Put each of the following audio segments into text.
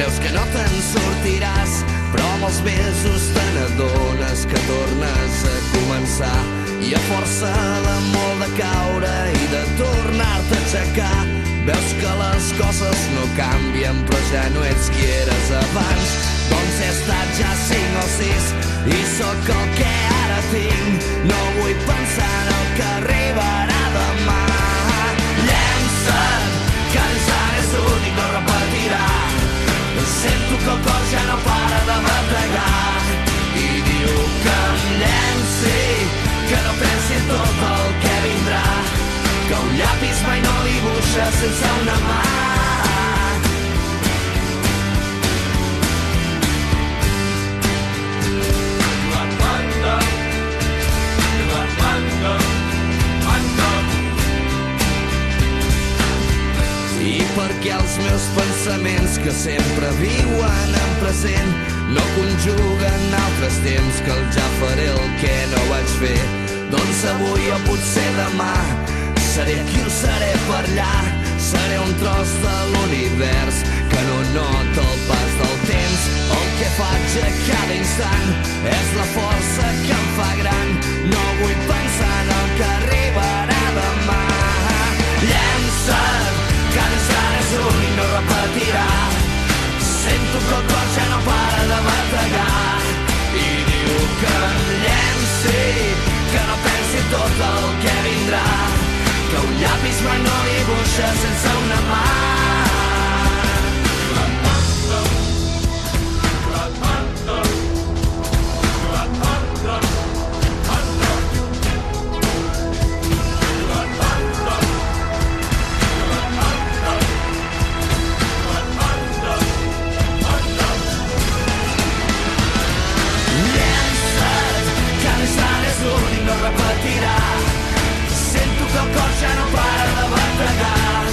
Creus que no te'n sortiràs, però amb els mesos te n'adones que tornes a començar. I a força de molt de caure i de tornar-te a aixecar, veus que les coses no canvien, però ja no ets qui eres abans. Doncs he estat ja 5 o 6 i sóc el que ara tinc. No vull pensar en el que arribarà demà. Llença't, que l'ensant és únic, no repetirà. Sento que el cor ja no para de bategar i diu que em llenci, que no pensi en tot el que vindrà, que un llapis mai no dibuixa sense una mà. I perquè els meus pensaments, que sempre viuen en present, no conjuguen altres temps, que el ja faré el que no vaig fer. Doncs avui o potser demà seré aquí o seré per allà. Seré un tros de l'univers que no nota el pas del temps. El que faig a cada instant és la força que em fa gran. No vull pensar en el que arribarà demà. Llença't, que l'instant és únic, no repetirà. Sento que el cor ja no para de bategar i diu que em llenci, que no pensi tot el que vindrà, que un llapis mai no dibuixa sense una mà. No repetirà. Sento que el cor ja no para de bategar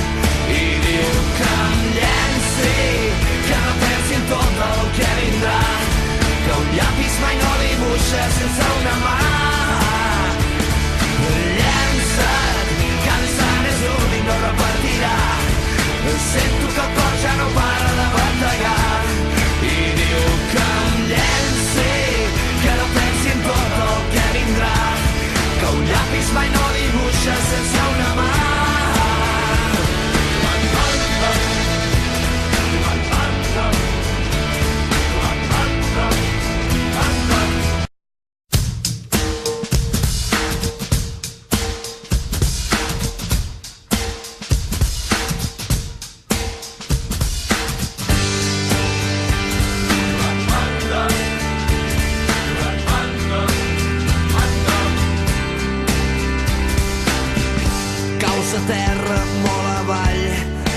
i diu que em llenci, que no pensi en tot el que vindrà, que un llapis mai no dibuixa sense una mà. Llença't, que l'instant és únic, no repetirà. Sento que el cor ja no para de bategar i diu que em llenci, que no pensi en tot el que vindrà, que un llapis mai no dibuixa sense una mà. A terra molt avall,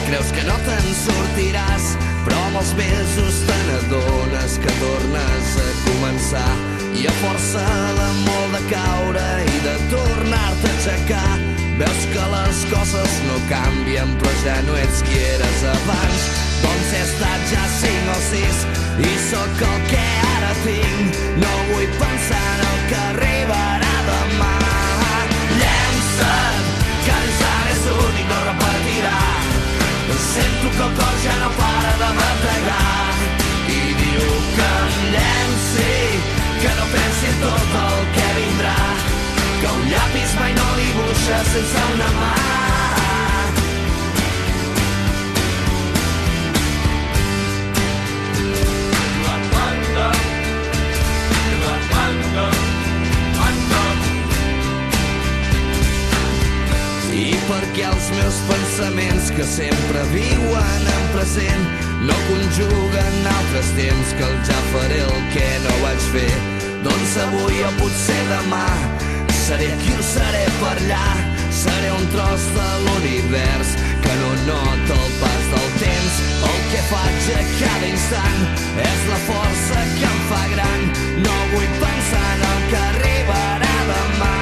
creus que no te'n sortiràs, però amb els mesos te n'adones que tornes a començar. I a força de molt de caure i de tornar-te a aixecar, veus que les coses no canvien, però ja no ets qui eres abans. Doncs he estat ja 5 o 6 i sóc el que ara tinc. No vull pensar en el que arribarà demà. Llença't, que l'instant és únic, no repetirà. Sento que el cor ja no para de bategar i diu que em llenci, que no pensi en tot el que vindrà, que un llapis mai no dibuixa sense una mà. I perquè els meus pensaments, que sempre viuen en present, no conjuguen altres temps, que el ja faré el que no vaig fer. Doncs avui o potser demà seré aquí o seré per allà. Seré un tros de l'univers que no nota el pas del temps. El que faig a cada instant és la força que em fa gran. No vull pensar en el que arribarà demà.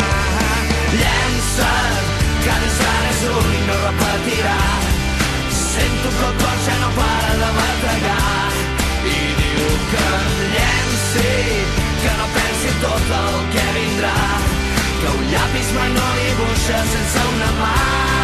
Llença't, que l'instant és únic, no repetirà. Sento que el cor ja no para de bategar i diu que em llenci, que no pensi en tot el que vindrà, que un llapis mai no dibuixa sense una mà.